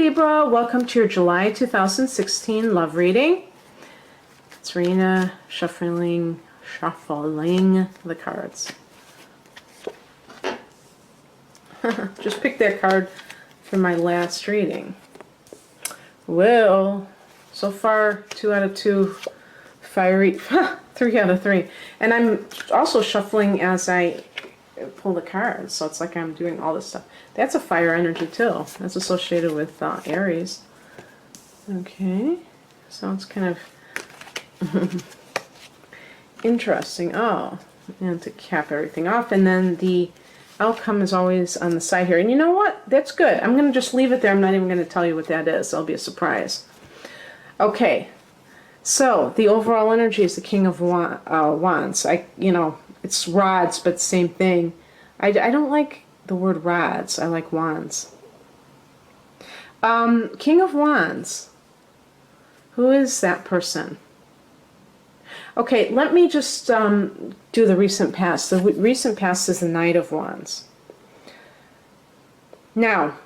Libra, welcome to your July 2016 love reading. It's Rena shuffling the cards. Just picked that card for my last reading. Well, so far 2 out of 2, fiery, 3 out of 3. And I'm also shuffling as I pull the cards, so it's like I'm doing all this stuff. That's a fire energy too. That's associated with Aries. Okay, so it's kind of interesting. Oh, and to cap everything off, and then the outcome is always on the side here. And you know what? That's good. I'm going to just leave it there. I'm not even going to tell you what that is. It'll be a surprise. Okay, so the overall energy is the King of Wands. It's rods, but same thing. I don't like the word rods. I like wands. King of Wands. Who is that person? Okay, let me just do the recent past. The recent past is the Knight of Wands. Now,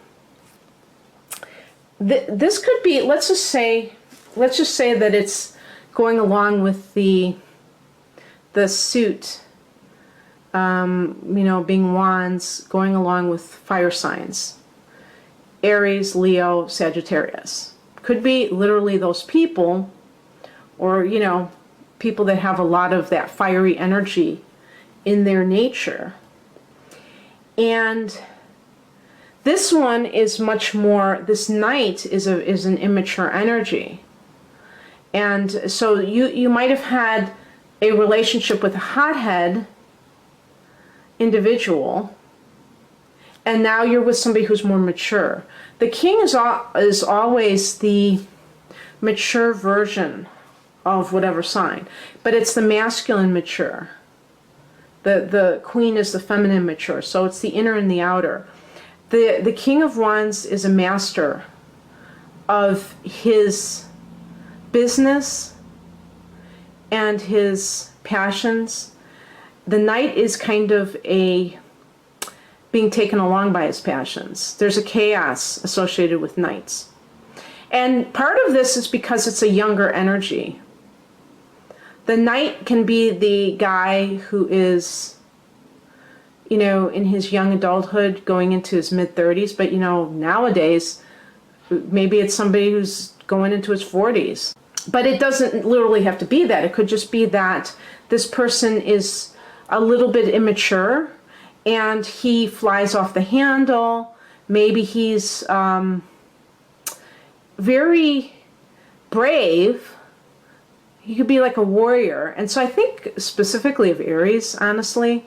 this could be, let's just say that it's going along with the suit, being wands, going along with fire signs. Aries, Leo, Sagittarius. Could be literally those people, or, people that have a lot of that fiery energy in their nature. And this one is much more, this Knight is an immature energy. And so you might have had a relationship with a hothead individual, and now you're with somebody who's more mature. The King is always the mature version of whatever sign, but it's the masculine mature. The Queen is the feminine mature, so it's the inner and the outer. The King of Wands is a master of his business and his passions. The Knight is kind of being taken along by his passions. There's a chaos associated with Knights. And part of this is because it's a younger energy. The Knight can be the guy who is, in his young adulthood going into his mid-30s, but nowadays, maybe it's somebody who's going into his 40s. But it doesn't literally have to be that. It could just be that this person is a little bit immature and he flies off the handle. Maybe he's very brave. He could be like a warrior. And so I think specifically of Aries, honestly,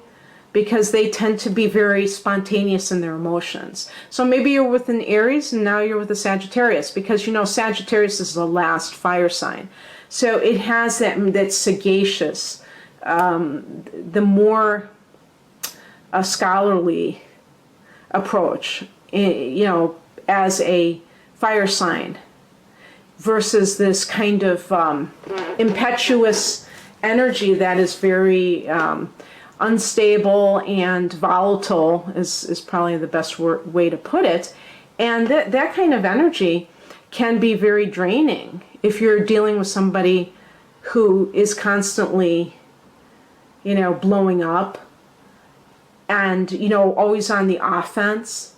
because they tend to be very spontaneous in their emotions. So maybe you're with an Aries and now you're with a Sagittarius, because Sagittarius is the last fire sign. So it has that sagacious, the more scholarly approach, as a fire sign, versus this kind of impetuous energy that is very unstable and volatile, is probably the best way to put it. And that kind of energy can be very draining if you're dealing with somebody who is constantly, blowing up and, always on the offense.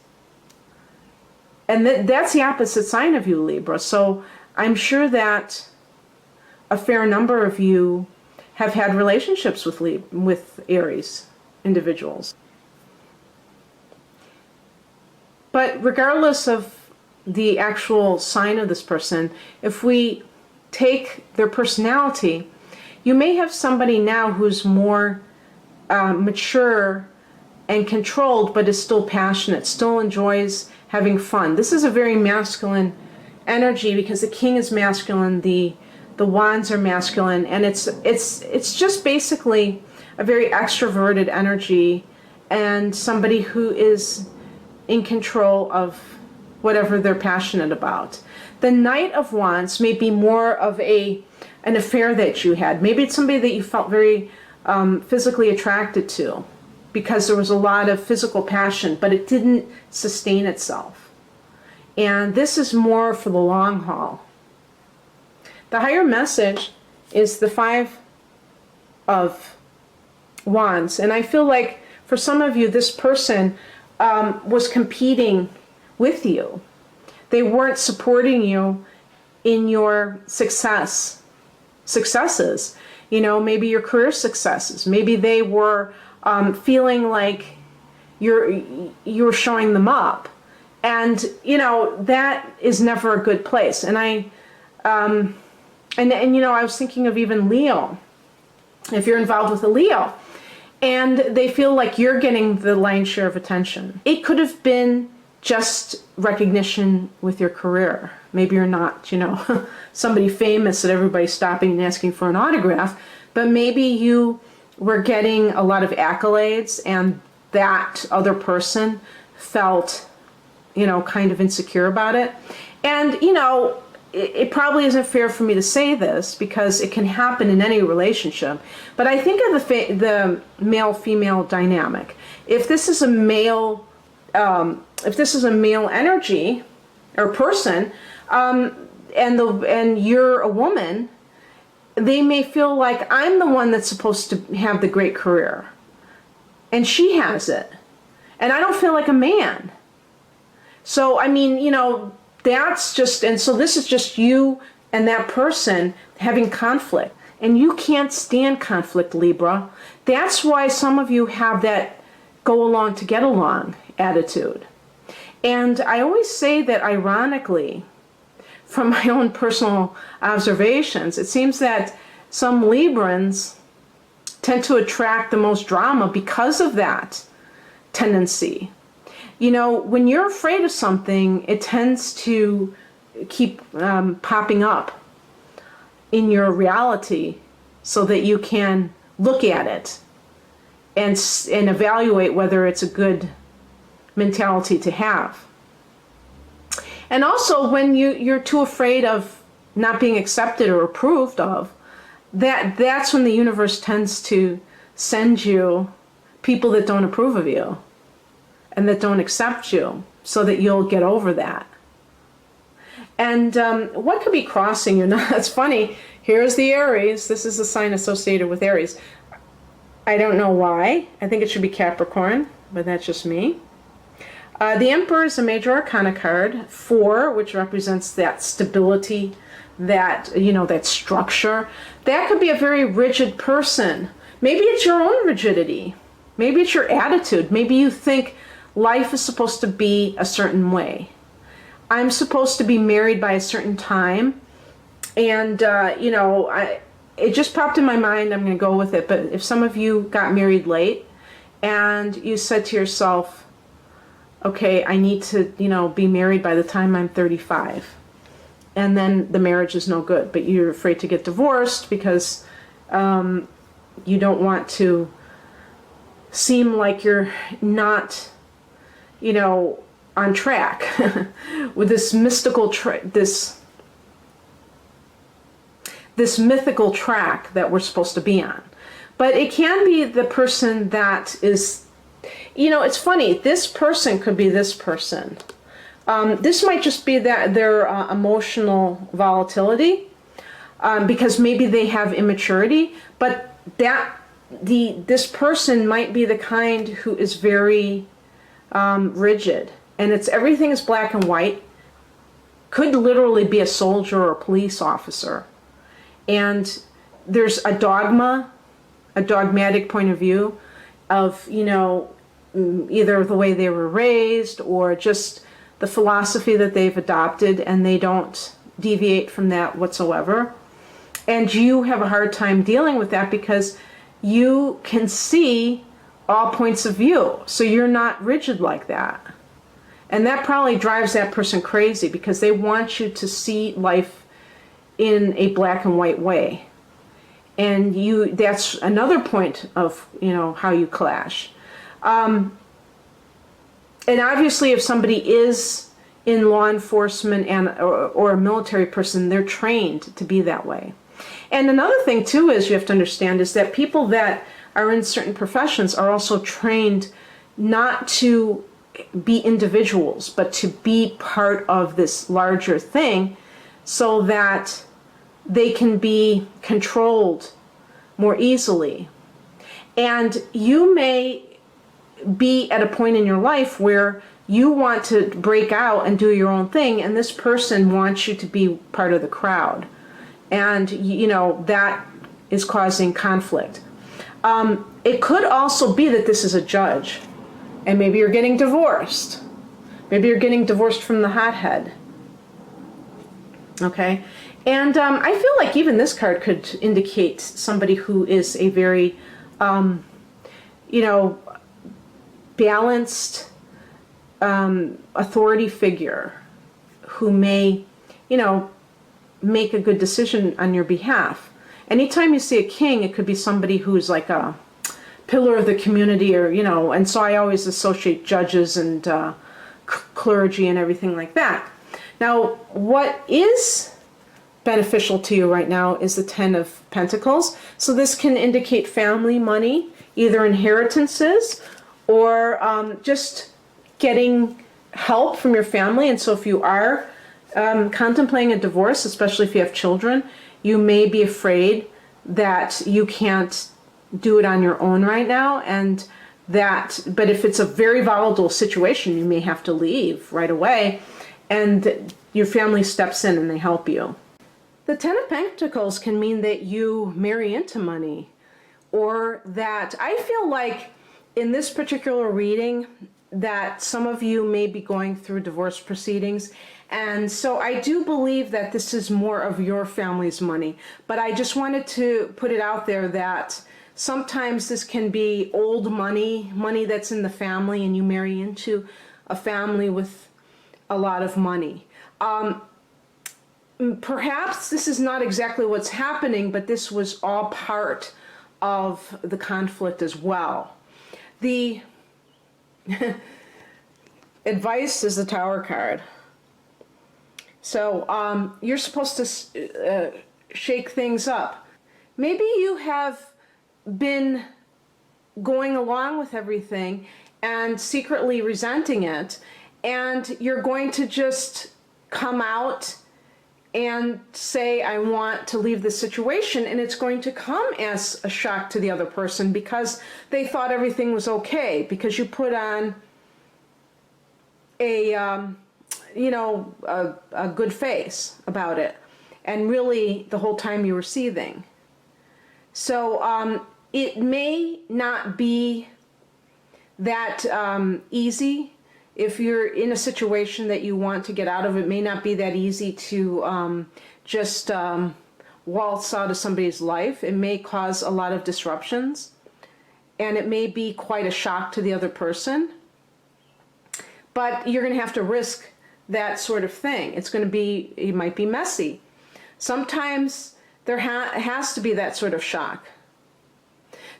And that's the opposite sign of you, Libra. So I'm sure that a fair number of you have had relationships with Aries individuals. But regardless of the actual sign of this person, if we take their personality, you may have somebody now who's more mature and controlled, but is still passionate, still enjoys having fun. This is a very masculine energy because the King is masculine, the Wands are masculine, and it's just basically a very extroverted energy and somebody who is in control of whatever they're passionate about. The Knight of Wands may be more of an affair that you had. Maybe it's somebody that you felt very physically attracted to because there was a lot of physical passion, but it didn't sustain itself. And this is more for the long haul. The higher message is the Five of Wands. And I feel like for some of you, this person was competing with you. They weren't supporting you in your successes. You know, maybe your career successes. Maybe they were feeling like you're showing them up. And, you know, that is never a good place. And you know, I was thinking of even Leo. If you're involved with a Leo, and they feel like you're getting the lion's share of attention. It could have been just recognition with your career. Maybe you're not, you know, somebody famous that everybody's stopping and asking for an autograph, but maybe you were getting a lot of accolades and that other person felt, you know, kind of insecure about it. And, you know, it probably isn't fair for me to say this because it can happen in any relationship, but I think of the male-female dynamic. If this is a male, energy or person, and you're a woman, they may feel like I'm the one that's supposed to have the great career, and she has it, and I don't feel like a man. So I mean, you know. That's just, and so this is just you and that person having conflict. And you can't stand conflict, Libra. That's why some of you have that go along to get along attitude. And I always say that ironically, from my own personal observations, it seems that some Librans tend to attract the most drama because of that tendency. You know, when you're afraid of something, it tends to keep popping up in your reality so that you can look at it and evaluate whether it's a good mentality to have. And also when you're too afraid of not being accepted or approved of, that's when the universe tends to send you people that don't approve of you and that don't accept you, so that you'll get over that. And what could be crossing you? Now, that's funny. Here's the Aries. This is a sign associated with Aries. I don't know why. I think it should be Capricorn, but that's just me. The Emperor is a major arcana card, 4, which represents that stability, that, you know, that structure. That could be a very rigid person. Maybe it's your own rigidity. Maybe it's your attitude. Maybe you think life is supposed to be a certain way. I'm supposed to be married by a certain time. And, you know, it just popped in my mind. I'm going to go with it. But if some of you got married late and you said to yourself, okay, I need to, you know, be married by the time I'm 35. And then the marriage is no good. But you're afraid to get divorced because you don't want to seem like you're not, you know, on track with this mystical this mythical track that we're supposed to be on. But it can be the person that is, you know, it's funny, this person could be this person. This might just be that their emotional volatility, because maybe they have immaturity, but this person might be the kind who is very rigid, and everything is black and white. Could literally be a soldier or a police officer, and there's a dogmatic point of view of, you know, either the way they were raised or just the philosophy that they've adopted, and they don't deviate from that whatsoever. And you have a hard time dealing with that because you can see all points of view, so you're not rigid like that. And that probably drives that person crazy because they want you to see life in a black and white way. And that's another point of, you know, how you clash. And obviously if somebody is in law enforcement or a military person, they're trained to be that way. And another thing too is you have to understand is that people that are in certain professions are also trained not to be individuals, but to be part of this larger thing so that they can be controlled more easily. And you may be at a point in your life where you want to break out and do your own thing, and this person wants you to be part of the crowd. And, that is causing conflict. It could also be that this is a judge, and maybe you're getting divorced. Maybe you're getting divorced from the hothead. Okay? And I feel like even this card could indicate somebody who is a very, balanced authority figure who may, make a good decision on your behalf. Anytime you see a king, it could be somebody who's like a pillar of the community, or, and so I always associate judges and clergy and everything like that. Now, what is beneficial to you right now is the Ten of Pentacles. So this can indicate family money, either inheritances or just getting help from your family. And so if you are contemplating a divorce, especially if you have children, you may be afraid that you can't do it on your own right now, but if it's a very volatile situation, you may have to leave right away, and your family steps in and they help you. The Ten of Pentacles can mean that you marry into money, or that I feel like in this particular reading that some of you may be going through divorce proceedings. And so I do believe that this is more of your family's money. But I just wanted to put it out there that sometimes this can be old money that's in the family, and you marry into a family with a lot of money. Perhaps this is not exactly what's happening, but this was all part of the conflict as well. The advice is the Tower card. So you're supposed to shake things up. Maybe you have been going along with everything and secretly resenting it, and you're going to just come out and say, I want to leave this situation, and it's going to come as a shock to the other person because they thought everything was okay, because you put on a good face about it, and really the whole time you were seething. So it may not be that easy. If you're in a situation that you want to get out of, it may not be that easy to just waltz out of somebody's life. It may cause a lot of disruptions, and it may be quite a shock to the other person. But you're going to have to risk that sort of thing. It might be messy. Sometimes there has to be that sort of shock.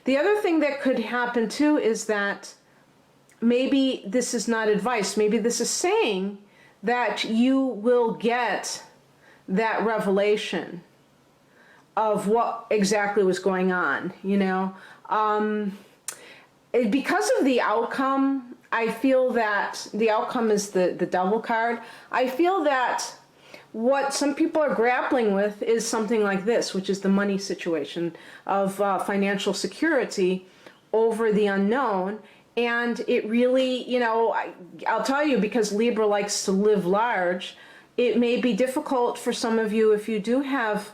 The other thing that could happen too is that maybe this is not advice. Maybe this is saying that you will get that revelation of what exactly was going on, because of the outcome. I feel that the outcome is the Devil card. I feel that what some people are grappling with is something like this, which is the money situation of financial security over the unknown. And it really, I'll tell you, because Libra likes to live large, it may be difficult for some of you if you do have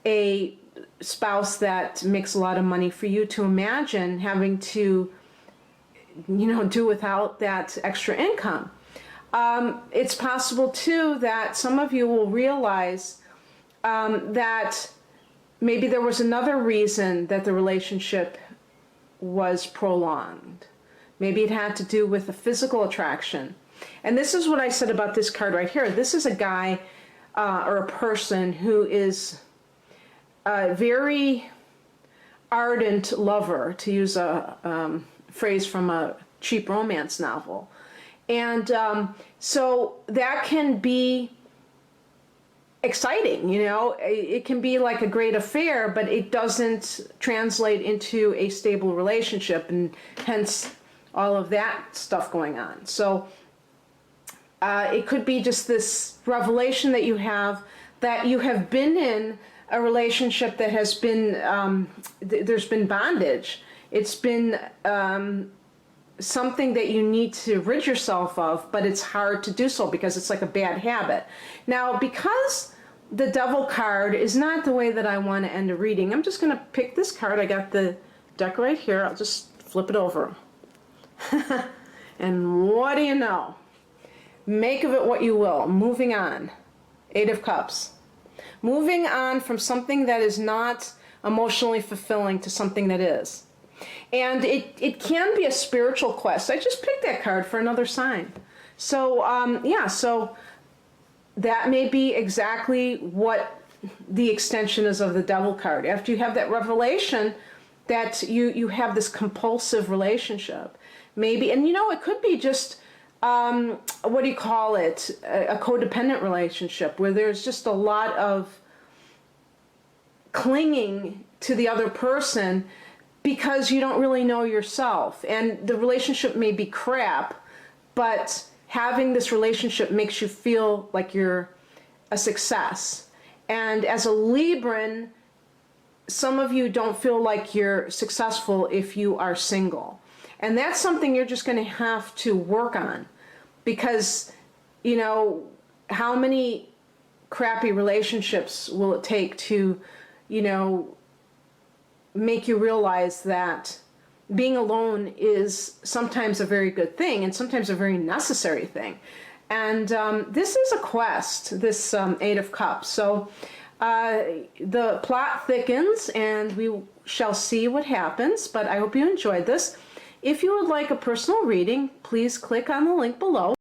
a spouse that makes a lot of money for you to imagine having to, do without that extra income. It's possible too that some of you will realize that maybe there was another reason that the relationship was prolonged. Maybe it had to do with a physical attraction. And this is what I said about this card right here. This is a guy or a person who is a very ardent lover, to use a phrase from a cheap romance novel. And so that can be exciting, it can be like a great affair, but it doesn't translate into a stable relationship, and hence all of that stuff going on. So it could be just this revelation that you have been in a relationship that has been, there's been bondage. It's been something that you need to rid yourself of, but it's hard to do so because it's like a bad habit. Now, because the Devil card is not the way that I want to end a reading, I'm just going to pick this card. I got the deck right here. I'll just flip it over. And what do you know? Make of it what you will. Moving on. 8 of Cups. Moving on from something that is not emotionally fulfilling to something that is. And it can be a spiritual quest. I just picked that card for another sign. So, yeah, so that may be exactly what the extension is of the Devil card. After you have that revelation that you have this compulsive relationship, maybe, and it could be just, what do you call it, a codependent relationship where there's just a lot of clinging to the other person because you don't really know yourself. And the relationship may be crap, but having this relationship makes you feel like you're a success. And as a Libran, some of you don't feel like you're successful if you are single. And that's something you're just going to have to work on, because, how many crappy relationships will it take to, make you realize that being alone is sometimes a very good thing and sometimes a very necessary thing. And this is a quest, this 8 of Cups. So the plot thickens and we shall see what happens, but I hope you enjoyed this. If you would like a personal reading, please click on the link below.